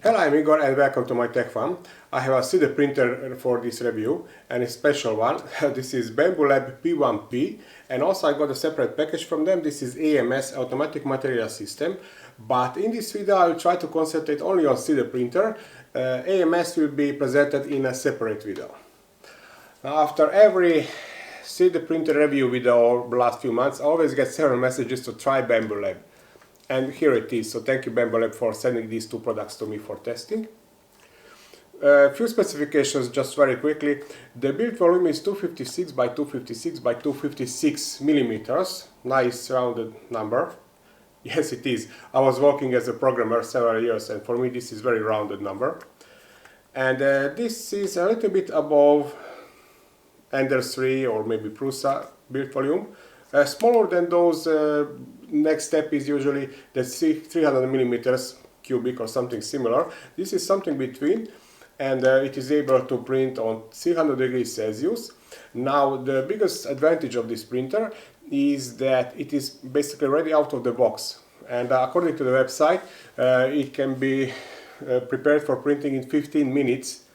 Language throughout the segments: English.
Hello, I'm Igor and welcome to my Tech Farm. I have a 3D printer for this review and a special one. This is Bambu Lab P1P, and also I got a separate package from them. This is AMS, Automatic Material System, but in this video I will try to concentrate only on 3D printer. AMS will be presented in a separate video. Now, after every 3D printer review video over the last few months, I always get several messages to try Bambu Lab. And here it is, so thank you Bambu Lab for sending these two products to me for testing. A few specifications just very quickly. The build volume is 256 by 256 by 256 millimeters. Nice rounded number. Yes, it is. I was working as a programmer several years and for me this is very rounded number. And this is a little bit above Ender 3 or maybe Prusa build volume. Smaller than those. Next step is usually the 300 millimeters cubic or something similar. This is something between, and it is able to print on 300 degrees Celsius. Now the biggest advantage of this printer is that it is basically ready out of the box, and according to the website it can be prepared for printing in 15 minutes,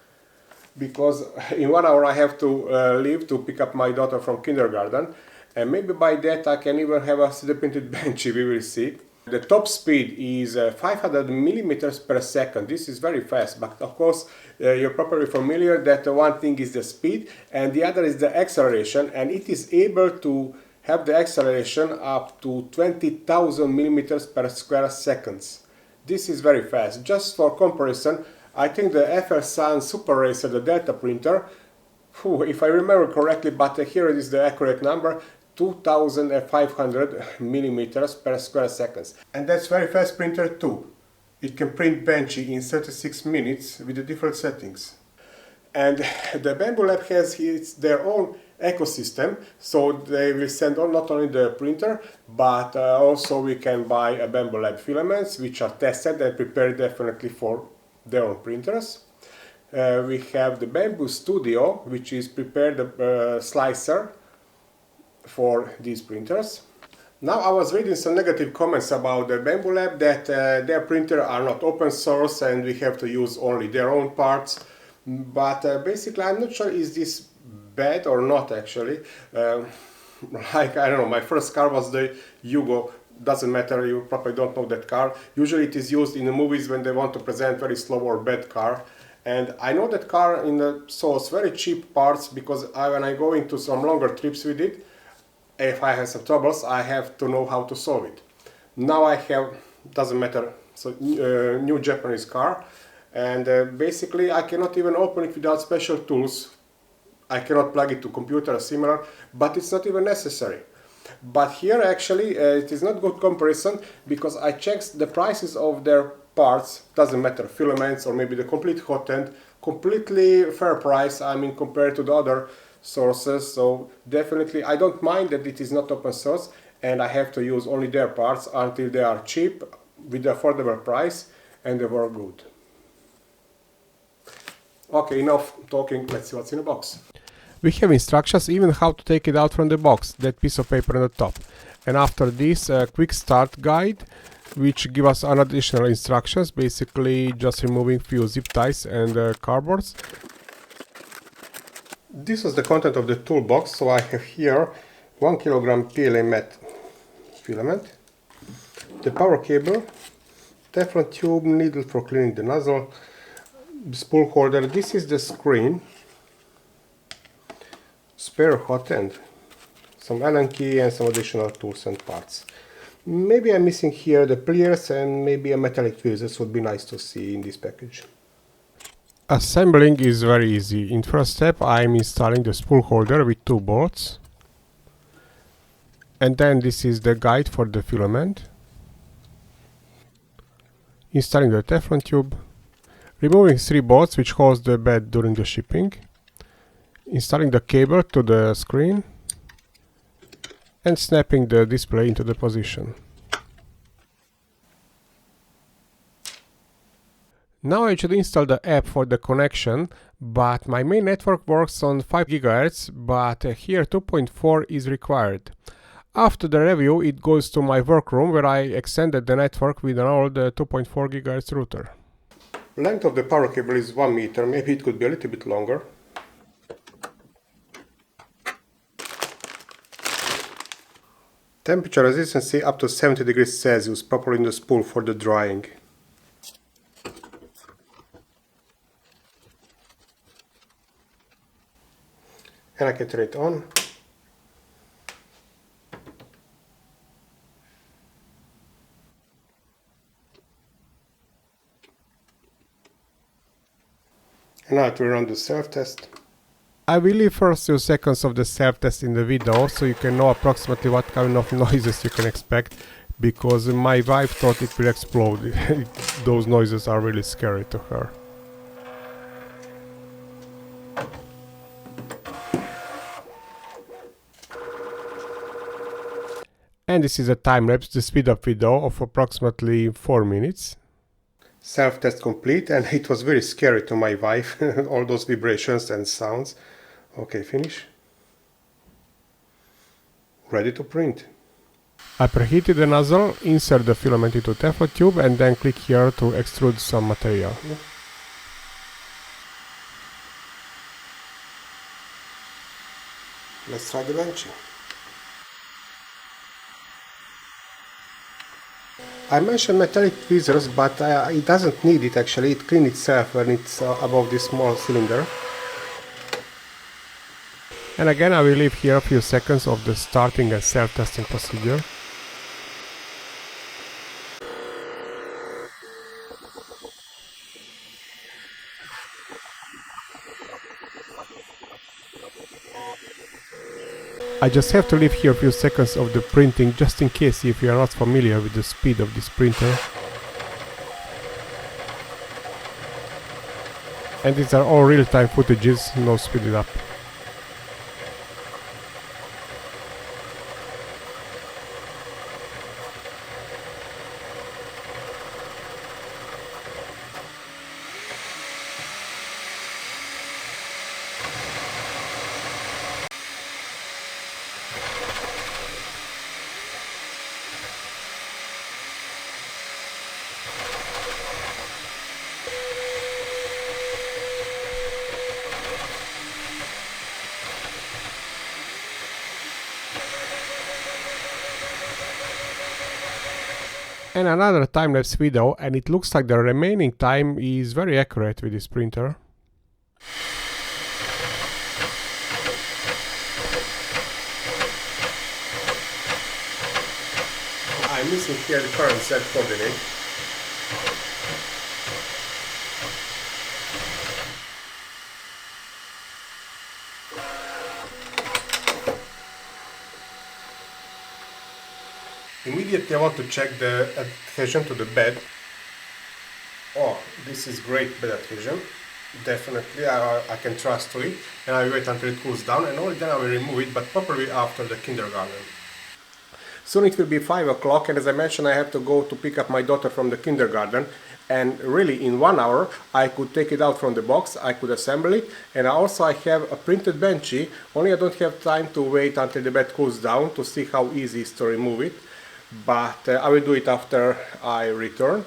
because in 1 hour I have to leave to pick up my daughter from kindergarten. And maybe by that I can even have a 3D printed Benchy, we will see. The top speed is 500 millimeters per second. This is very fast, but of course you're probably familiar that one thing is the speed and the other is the acceleration, and it is able to have the acceleration up to 20,000 millimeters per square seconds. This is very fast. Just for comparison, I think the FLSUN Super Racer, the Delta printer, if I remember correctly, but here it is the accurate number, 2,500 millimeters per square seconds. And that's very fast printer too. It can print Benchy in 36 minutes with the different settings. And the Bambu Lab has their own ecosystem, so they will send on not only the printer, but also we can buy a Bambu Lab filaments, which are tested and prepared definitely for their own printers. We have the Bambu Studio, which is prepared slicer for these printers. Now I was reading some negative comments about the Bambu Lab that their printer are not open source and we have to use only their own parts. But basically I'm not sure is this bad or not actually. Like, I don't know, my first car was the Yugo. Doesn't matter, you probably don't know that car. Usually it is used in the movies when they want to present very slow or bad car. And I know that car source very cheap parts, because when I go into some longer trips with it, if I have some troubles, I have to know how to solve it. Now I have, doesn't matter, so new Japanese car, and basically I cannot even open it without special tools. I cannot plug it to computer or similar, but it's not even necessary. But here actually it is not good comparison, because I checked the prices of their parts, doesn't matter, filaments or maybe the complete hot end, completely fair price, I mean, compared to the other sources. So definitely I don't mind that it is not open source and I have to use only their parts until they are cheap with affordable price and they work good. Okay, enough talking, let's see what's in the box. We have instructions even how to take it out from the box, that piece of paper on the top. And after this, a quick start guide, which give us additional instructions, basically just removing few zip ties and cardboards. This was the content of the toolbox, so I have here 1 kilogram PLA matte filament, the power cable, Teflon tube, needle for cleaning the nozzle, spool holder, this is the screen, spare hot end, some Allen key and some additional tools and parts. Maybe I'm missing here the pliers and maybe a metallic fuse. This would be nice to see in this package. Assembling is very easy. In first step I'm installing the spool holder with 2 bolts. And then this is the guide for the filament. Installing the Teflon tube. Removing 3 bolts which holds the bed during the shipping. Installing the cable to the screen. And snapping the display into the position. Now I should install the app for the connection, but my main network works on 5 GHz, but here 2.4 is required. After the review it goes to my workroom where I extended the network with an old 2.4 GHz router. Length of the power cable is 1 meter, maybe it could be a little bit longer. Temperature resistance up to 70 degrees Celsius, properly in the spool for the drying. And I can turn it on. And now it will run the self-test. I will leave first few seconds of the self-test in the video, so you can know approximately what kind of noises you can expect, because my wife thought it will explode. Those noises are really scary to her. And this is a time-lapse, the speed-up video of approximately 4 minutes. Self-test complete, and it was very scary to my wife, all those vibrations and sounds. Okay, finish. Ready to print. I preheated the nozzle, insert the filament into Teflon tube, and then click here to extrude some material. Let's try the Benchy. I mentioned metallic tweezers, but it doesn't need it actually. It cleans itself when it's above this small cylinder. And again, I will leave here a few seconds of the starting and self-testing procedure. I just have to leave here a few seconds of the printing, just in case if you are not familiar with the speed of this printer. And these are all real-time footages, no speeded up. And another time-lapse video, and it looks like the remaining time is very accurate with this printer. I'm missing here the current set coordinate. Immediately I want to check the adhesion to the bed. Oh, this is great bed adhesion. Definitely I can trust to it, and I will wait until it cools down, and only then I will remove it, but probably after the kindergarten. Soon it will be 5 o'clock, and as I mentioned, I have to go to pick up my daughter from the kindergarten, and really in 1 hour I could take it out from the box, I could assemble it, and also I have a printed Benchy, only I don't have time to wait until the bed cools down to see how easy it is to remove it. But I will do it after I return.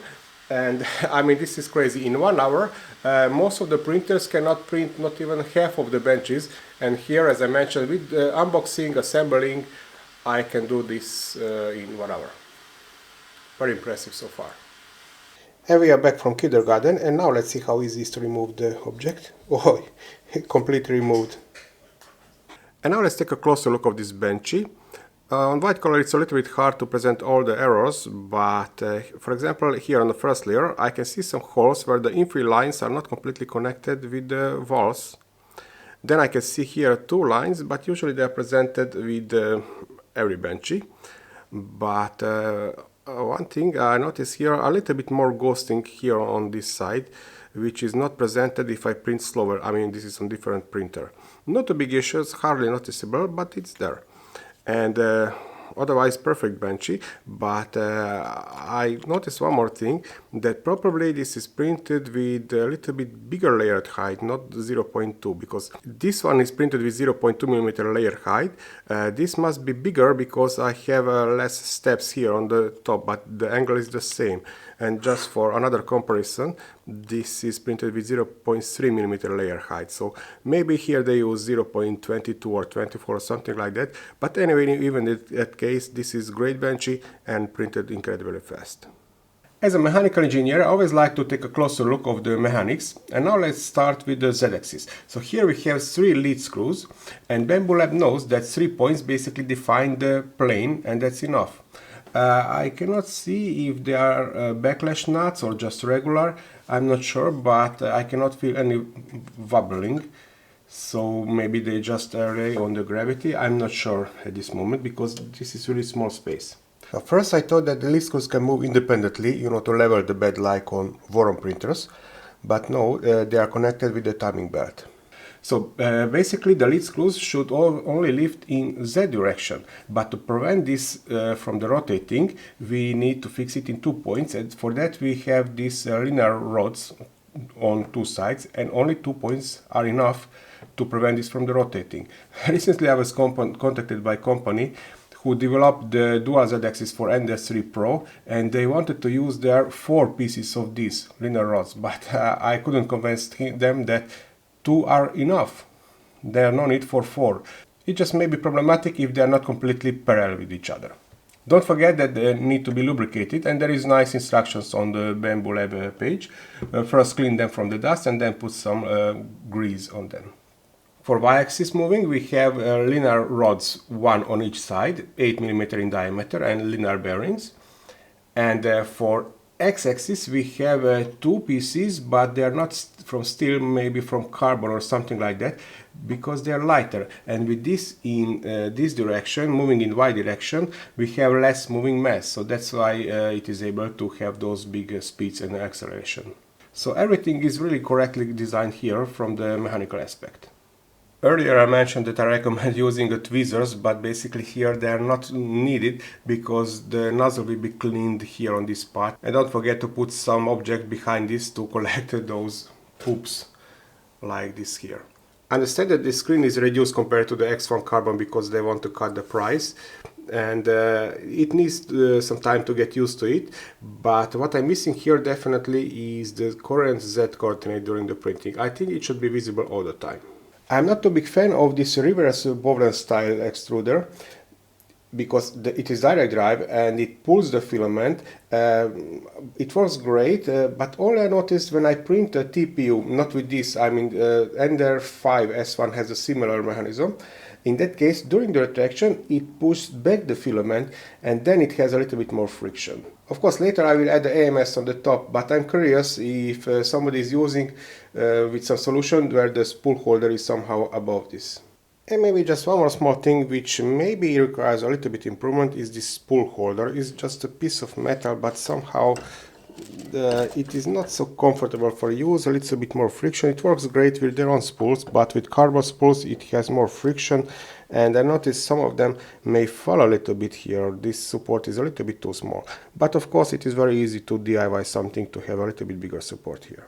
And I mean, this is crazy. In 1 hour most of the printers cannot print not even half of the benches, and here, as I mentioned, with unboxing, assembling, I can do this in 1 hour. Very impressive so far. And we are back from kindergarten, and now let's see how easy it is to remove the object. Oh, completely removed. And now let's take a closer look of this Benchy. On white color it's a little bit hard to present all the errors, but for example here on the first layer I can see some holes where the infill lines are not completely connected with the walls. Then I can see here 2 lines, but usually they are presented with every Benchy. But one thing I notice here, a little bit more ghosting here on this side, which is not presented if I print slower. I mean, this is on different printer. Not a big issue, it's hardly noticeable, but it's there. And otherwise perfect Benchy, but I noticed one more thing, that probably this is printed with a little bit bigger layered height, not 0.2, because this one is printed with 0.2 mm layer height. This must be bigger because I have less steps here on the top, but the angle is the same. And just for another comparison, this is printed with 0.3 millimeter layer height. So maybe here they use 0.22 or 24 or something like that. But anyway, even in that case, this is great Benchy and printed incredibly fast. As a mechanical engineer, I always like to take a closer look of the mechanics, and now let's start with the Z-axis. So here we have 3 lead screws, and Bambu Lab knows that 3 points basically define the plane, and that's enough. I cannot see if they are backlash nuts or just regular, I'm not sure, but I cannot feel any wobbling. So maybe they just rely on the gravity, I'm not sure at this moment, because this is really small space. At first I thought that the lead screws can move independently, to level the bed like on Voron printers, but no, they are connected with the timing belt. So basically the lead screws should only lift in Z direction, but to prevent this from the rotating, we need to fix it in 2 points, and for that we have these linear rods on 2 sides, and only 2 points are enough to prevent this from the rotating. Recently I was contacted by a company who developed the dual Z-axis for NDS3 Pro, and they wanted to use their 4 pieces of these linear rods, but I couldn't convince them that 2 are enough. There are no need for 4. It just may be problematic if they are not completely parallel with each other. Don't forget that they need to be lubricated, and there is nice instructions on the Bambu Lab page. First clean them from the dust and then put some grease on them. For Y-axis moving, we have linear rods, 1 on each side, 8 mm in diameter, and linear bearings. And for X-axis, we have 2 pieces, but they are not from steel, maybe from carbon or something like that, because they are lighter. And with this in this direction, moving in Y direction, we have less moving mass. So that's why it is able to have those big speeds and acceleration. So everything is really correctly designed here from the mechanical aspect. Earlier I mentioned that I recommend using the tweezers, but basically here they are not needed because the nozzle will be cleaned here on this part. And don't forget to put some object behind this to collect those poops like this here. Understand that the screen is reduced compared to the X1 carbon because they want to cut the price, and it needs some time to get used to it, but what I'm missing here definitely is the current Z coordinate during the printing. I think it should be visible all the time. I'm not a big fan of this reverse Bovlen style extruder because it is direct drive and it pulls the filament. It works great, but all I noticed when I print a TPU, not with this, I mean Ender 5 S1 has a similar mechanism. In that case, during the retraction, it pushes back the filament and then it has a little bit more friction. Of course, later I will add the AMS on the top, but I'm curious if somebody is using with some solution where the spool holder is somehow above this. And maybe just one more small thing which maybe requires a little bit improvement is this spool holder. It's just a piece of metal, but somehow it is not so comfortable for use, a little bit more friction. It works great with their own spools, but with carbon spools it has more friction, and I noticed some of them may fall a little bit here. This support is a little bit too small, but of course it is very easy to DIY something to have a little bit bigger support here.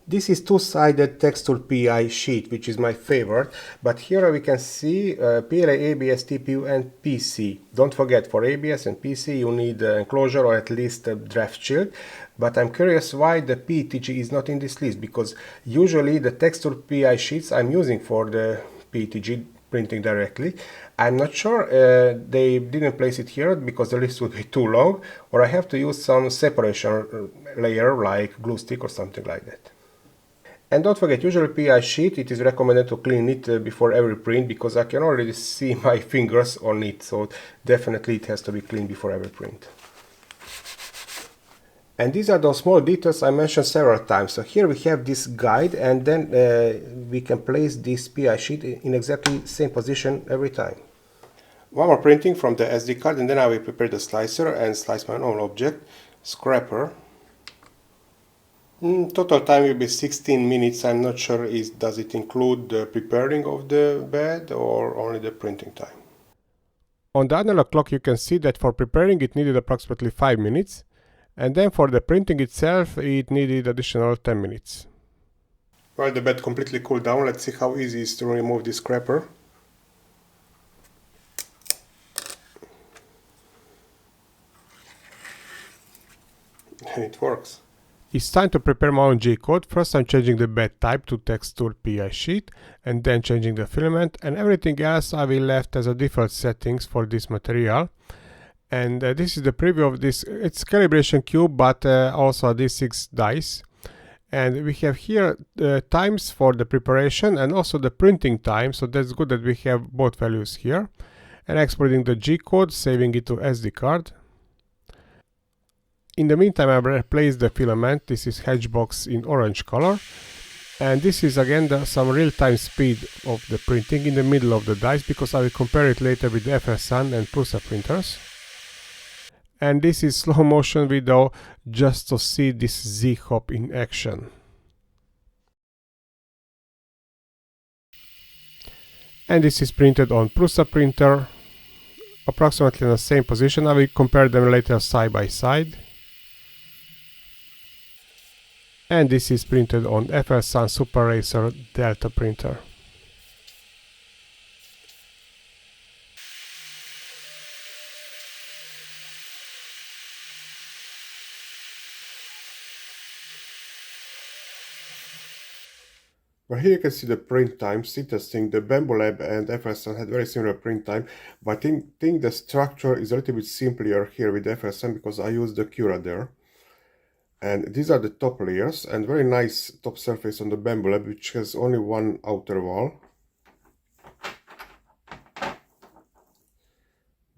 This is two-sided texture PI sheet, which is my favorite, but here we can see PLA, ABS, TPU and PC. Don't forget, for ABS and PC you need enclosure or at least a draft shield, but I'm curious why the PETG is not in this list, because usually the texture PI sheets I'm using for the PETG printing directly. I'm not sure they didn't place it here because the list would be too long, or I have to use some separation layer like glue stick or something like that. And don't forget, usually PI sheet, it is recommended to clean it before every print because I can already see my fingers on it, so definitely it has to be cleaned before every print. And these are those small details I mentioned several times. So here we have this guide, and then we can place this PI sheet in exactly the same position every time. One more printing from the SD card, and then I will prepare the slicer and slice my own object, scraper. Total time will be 16 minutes. I'm not sure does it include the preparing of the bed or only the printing time. On the analog clock you can see that for preparing it needed approximately 5 minutes, and then for the printing itself it needed additional 10 minutes. While the bed completely cooled down, let's see how easy it is to remove this scraper. and it works. It's time to prepare my own G-code. First I'm changing the bed type to texture PI sheet, and then changing the filament, and everything else I will left as a default settings for this material. And this is the preview of this. It's calibration cube, but also a D6 dice. And we have here the times for the preparation and also the printing time, so that's good that we have both values here. And exporting the G-code, saving it to SD card. In the meantime, I will replace the filament. This is Hedgebox in orange color. And this is again some real-time speed of the printing in the middle of the dice, because I will compare it later with the FLSUN and Prusa printers. And this is slow motion video just to see this Z-hop in action. And this is printed on Prusa printer, approximately in the same position. I will compare them later side by side. And this is printed on FLSUN Super Racer Delta printer. Well, here you can see the print times. Interesting, the Bambu Lab and FLSUN had very similar print time, but I think the structure is a little bit simpler here with FLSUN because I use the Cura there. And these are the top layers, and very nice top surface on the Bambu Lab, which has only one outer wall.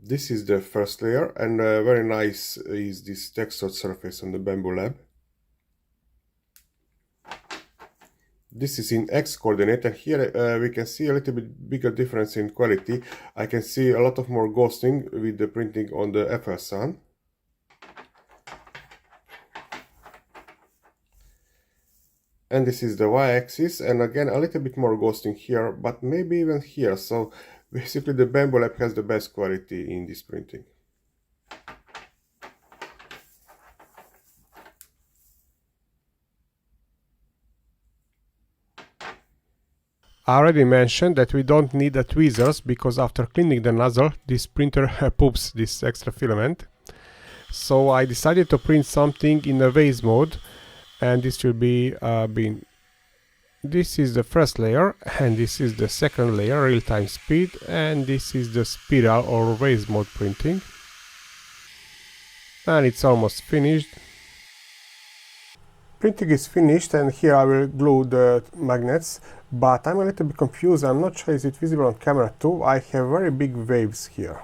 This is the first layer, and very nice is this textured surface on the Bambu Lab. This is in X coordinate, and here we can see a little bit bigger difference in quality. I can see a lot of more ghosting with the printing on the FLSUN. And this is the y-axis, and again a little bit more ghosting here, but maybe even here. So basically the Bambu Lab has the best quality in this printing. I already mentioned that we don't need the tweezers, because after cleaning the nozzle, this printer poops this extra filament. So I decided to print something in a vase mode, and this will be this is the first layer, and this is the second layer, real-time speed, and this is the spiral or vase mode printing. And it's almost finished. Printing is finished, and here I will glue the magnets, but I'm a little bit confused. I'm not sure is it visible on camera too. I have very big waves here.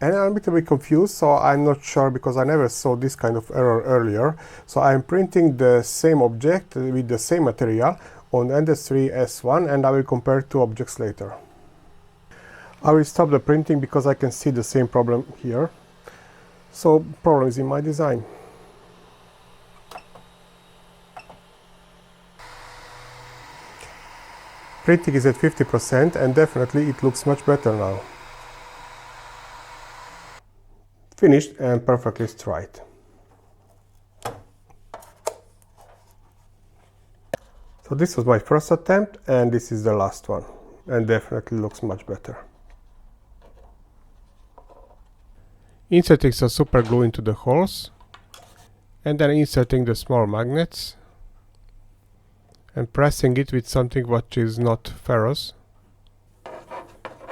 And I'm a little bit confused, so I'm not sure because I never saw this kind of error earlier. So I'm printing the same object with the same material on Industry S1, and I will compare two objects later. I will stop the printing because I can see the same problem here. So problem is in my design. Printing is at 50%, and definitely it looks much better now. Finished and perfectly straight. So this was my first attempt, and this is the last one, and definitely looks much better. Inserting some super glue into the holes, and then inserting the small magnets and pressing it with something which is not ferrous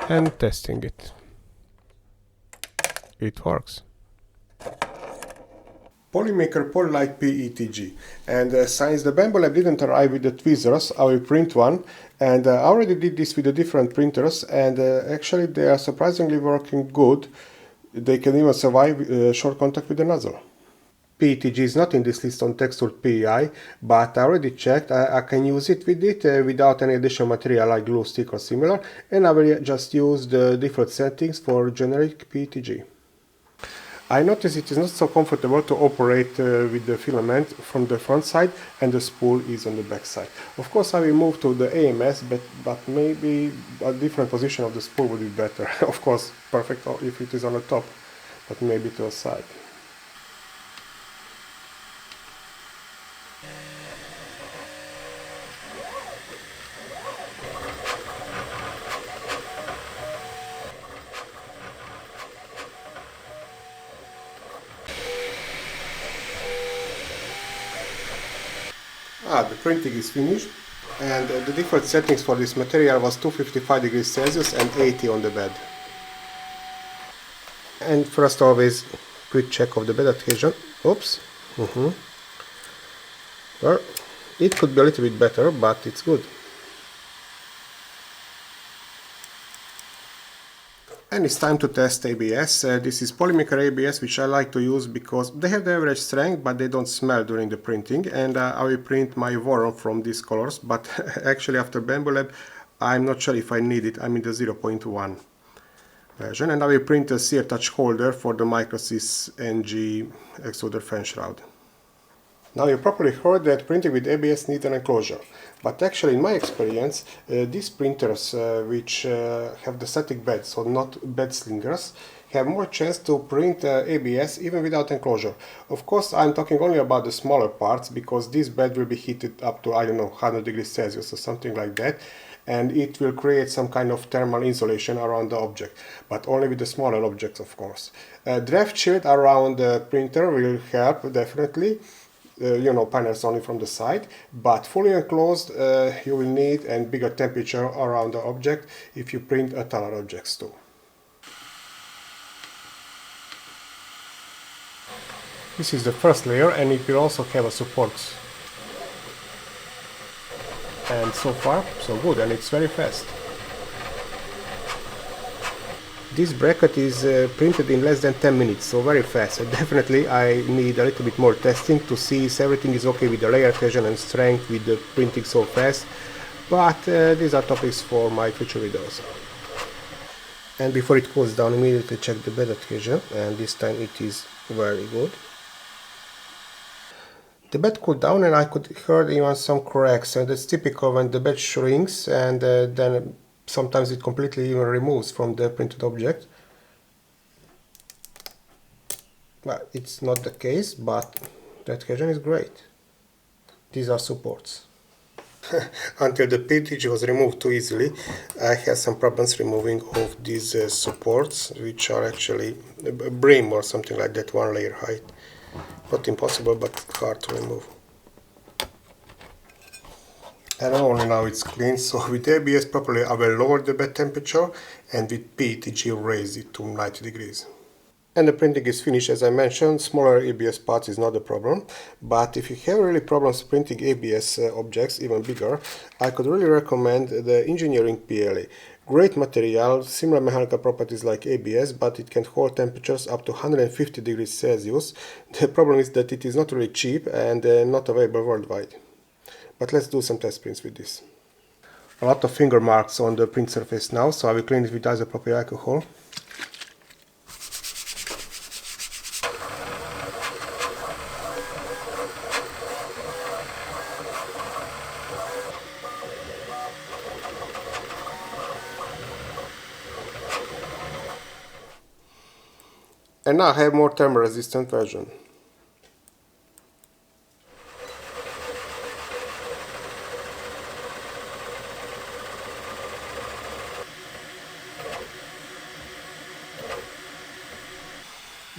and testing it. It works. Polymaker Polylite PETG, and since the Bambu Lab didn't arrive with the tweezers, I will print one, and I already did this with the different printers, and actually they are surprisingly working good. They can even survive short contact with the nozzle. PETG is not in this list on textured PEI, but I already checked. I can use it with it without any additional material like glue stick or similar, and I will just use the default settings for generic PETG. I noticed it is not so comfortable to operate with the filament from the front side, and the spool is on the back side. Of course I will move to the AMS, but maybe a different position of the spool would be better. Of course perfect if it is on the top, but maybe to the side. The printing is finished, and the default settings for this material was 255 degrees Celsius and 80 on the bed. And first, always quick check of the bed adhesion. Oops. Well, it could be a little bit better, but it's good. And it's time to test ABS. This is polymaker ABS, which I like to use because they have the average strength, but they don't smell during the printing. And I will print my Warren from these colors, but actually after Bambu Lab, I'm not sure if I need it. I'm in the 0.1 version, and I will print a sear touch holder for the Microsys NG extruder fan shroud. Now, you probably heard that printing with ABS needs an enclosure, but actually in my experience these printers which have the static bed, so not bed slingers, have more chance to print ABS even without enclosure. Of course, I'm talking only about the smaller parts, because this bed will be heated up to, I don't know, 100 degrees Celsius or something like that, and it will create some kind of thermal insulation around the object, but only with the smaller objects, of course. Draft shield around the printer will help, definitely. Panels only from the side, but fully enclosed you will need, and bigger temperature around the object if you print taller objects too. This is the first layer, and it will also have a support. And so far, so good, and it's very fast. This bracket is printed in less than 10 minutes, so very fast. And definitely I need a little bit more testing to see if everything is okay with the layer adhesion and strength with the printing so fast. But these are topics for my future videos. And before it cools down, immediately check the bed adhesion, and this time it is very good. The bed cooled down, and I could hear even some cracks, and that's typical when the bed shrinks, and then sometimes it completely even removes from the printed object. Well, it's not the case, but the adhesion is great. These are supports. Until the PETG was removed too easily, I had some problems removing of these supports, which are actually a brim or something like that, 1 layer height. Not impossible, but hard to remove. And only now it's clean, so with ABS properly I will lower the bed temperature, and with PETG raise it to 90 degrees. And the printing is finished. As I mentioned, smaller ABS parts is not a problem, but if you have really problems printing ABS objects, even bigger, I could really recommend the Engineering PLA. Great material, similar mechanical properties like ABS, but it can hold temperatures up to 150 degrees Celsius. The problem is that it is not really cheap and not available worldwide. But let's do some test prints with this. A lot of finger marks on the print surface now, so I will clean it with isopropyl alcohol. And now I have more thermal resistant version.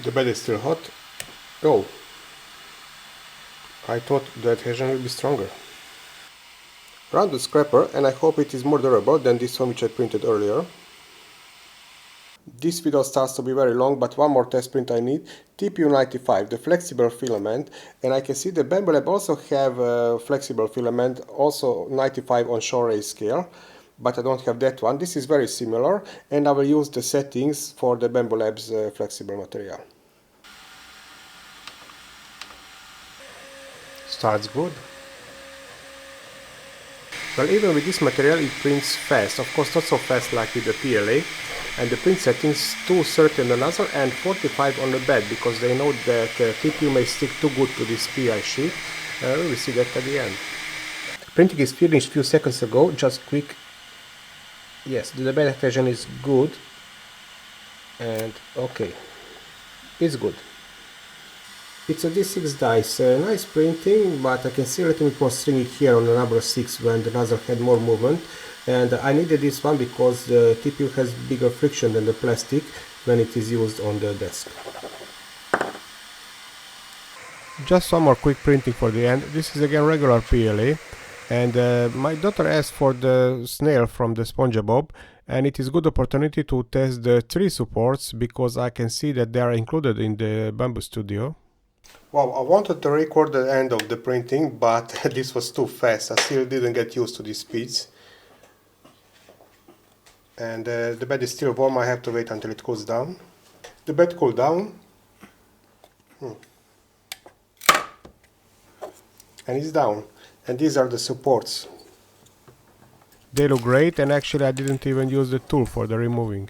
The bed is still hot. Oh, I thought the adhesion will be stronger. Rounded scraper, and I hope it is more durable than this one which I printed earlier. This video starts to be very long, but one more test print I need. TPU95, the flexible filament, and I can see the Bambu Lab also have a flexible filament, also 95 on Shorey scale, but I don't have that one. This is very similar, and I will use the settings for the Bambu Lab's flexible material. Starts good. Well, even with this material it prints fast, of course not so fast like with the PLA, and the print settings 230 on the nozzle and 45 on the bed, because they know that TPU may stick too good to this PI sheet. We will see that at the end. Printing is finished a few seconds ago, just quick. Yes, the bed adhesion is good, and okay, it's good. It's a D6 dice, nice printing, but I can see a little bit more stringy here on the number 6 when the nozzle had more movement, and I needed this one because the TPU has bigger friction than the plastic when it is used on the desk. Just some more quick printing for the end. This is again regular PLA, and my daughter asked for the snail from the SpongeBob, and it is good opportunity to test the 3 supports because I can see that they are included in the Bambu Studio. Wow, I wanted to record the end of the printing, but this was too fast. I still didn't get used to these speeds. And the bed is still warm. I have to wait until it cools down. The bed cooled down. And it's down. And these are the supports. They look great, and actually I didn't even use the tool for the removing.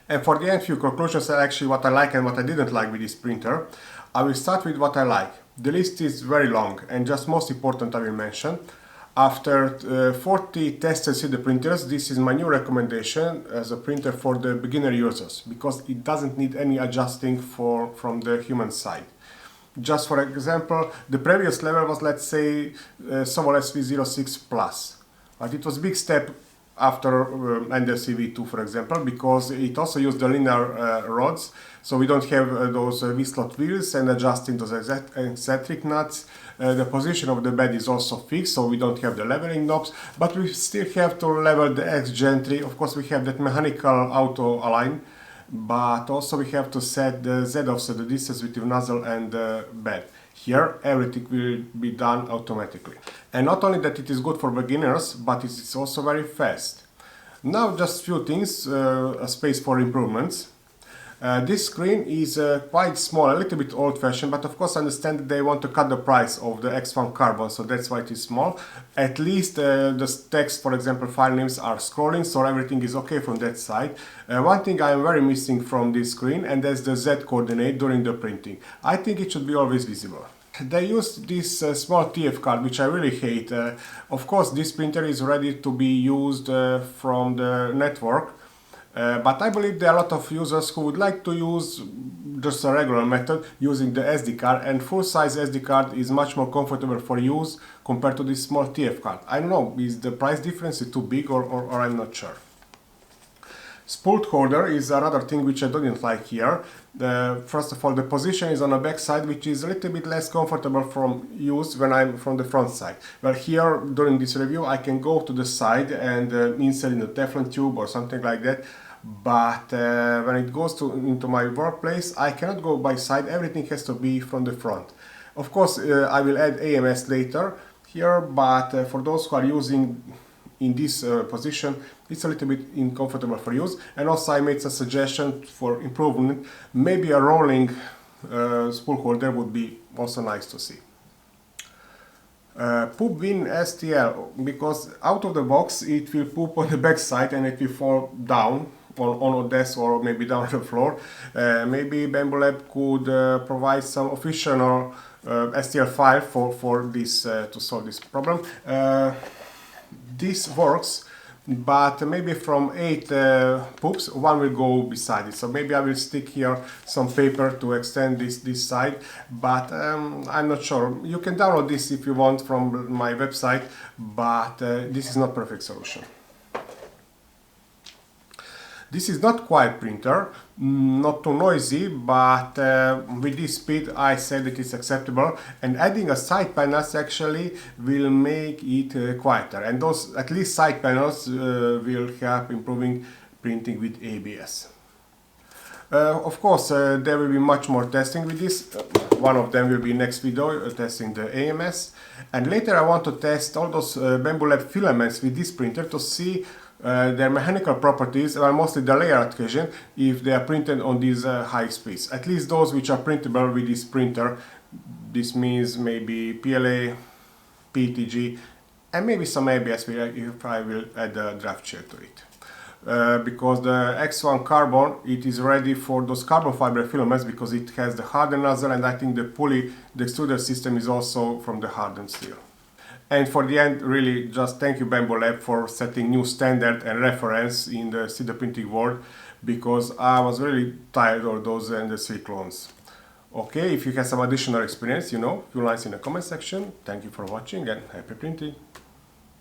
And for the end, few conclusions are actually what I like and what I didn't like with this printer. I will start with what I like. The list is very long, and just most important I will mention. After 40 tested 3D printers, this is my new recommendation as a printer for the beginner users, because it doesn't need any adjusting from the human side. Just for example, the previous level was, let's say, Sovol SV06 Plus. But it was a big step after NDC V2, for example, because it also used the linear rods, so we don't have those V-slot wheels and adjusting those eccentric nuts. The position of the bed is also fixed, so we don't have the leveling knobs, but we still have to level the X gently. Of course, we have that mechanical auto align, but also we have to set the Z offset, the distance between nozzle and the bed. Here, everything will be done automatically. And not only that it is good for beginners, but it is also very fast. Now just few things, a space for improvements. This screen is quite small, a little bit old-fashioned, but of course I understand that they want to cut the price of the X1 Carbon, so that's why it is small. At least the text, for example, file names are scrolling, so everything is okay from that side. One thing I am very missing from this screen, and that's the Z coordinate during the printing. I think it should be always visible. They use this small TF card, which I really hate. Of course, this printer is ready to be used from the network. But I believe there are a lot of users who would like to use just a regular method using the SD card, and full-size SD card is much more comfortable for use compared to this small TF card. I don't know, is the price difference too big or I'm not sure. Spool holder is another thing which I didn't like here. First of all, the position is on the back side, which is a little bit less comfortable from use when I'm from the front side. Well, here during this review I can go to the side and insert in the Teflon tube or something like that, but when it goes into my workplace I cannot go by side, everything has to be from the front. Of course I will add AMS later here, but for those who are using in this position, it's a little bit uncomfortable for use. And also I made a suggestion for improvement. Maybe a rolling spool holder would be also nice to see. Poop bin STL, because out of the box it will poop on the back side and it will fall down on a desk or maybe down on the floor. Maybe Bambu Lab could provide some official STL file for this to solve this problem. This works, but maybe from 8 poops, one will go beside it. So maybe I will stick here some paper to extend this side, but I'm not sure. You can download this if you want from my website, but this is not perfect solution. This is not quiet printer, not too noisy, but with this speed I said it is acceptable, and adding a side panels actually will make it quieter, and those at least side panels will help improving printing with ABS. Of course there will be much more testing with this. One of them will be next video testing the AMS, and later I want to test all those Bambu Lab filaments with this printer to see their mechanical properties, or mostly the layer adhesion, if they are printed on these high speeds. At least those which are printable with this printer. This means maybe PLA, PETG, and maybe some ABS if I will add a draft shell to it. Because the X1 Carbon, it is ready for those carbon fiber filaments because it has the hardened nozzle, and I think the pulley, the extruder system is also from the hardened steel. And for the end, really just thank you Bambu Lab for setting new standard and reference in the 3D printing world, because I was really tired of those NDC clones. Okay, if you have some additional experience, you know, few lines in the comment section. Thank you for watching and happy printing!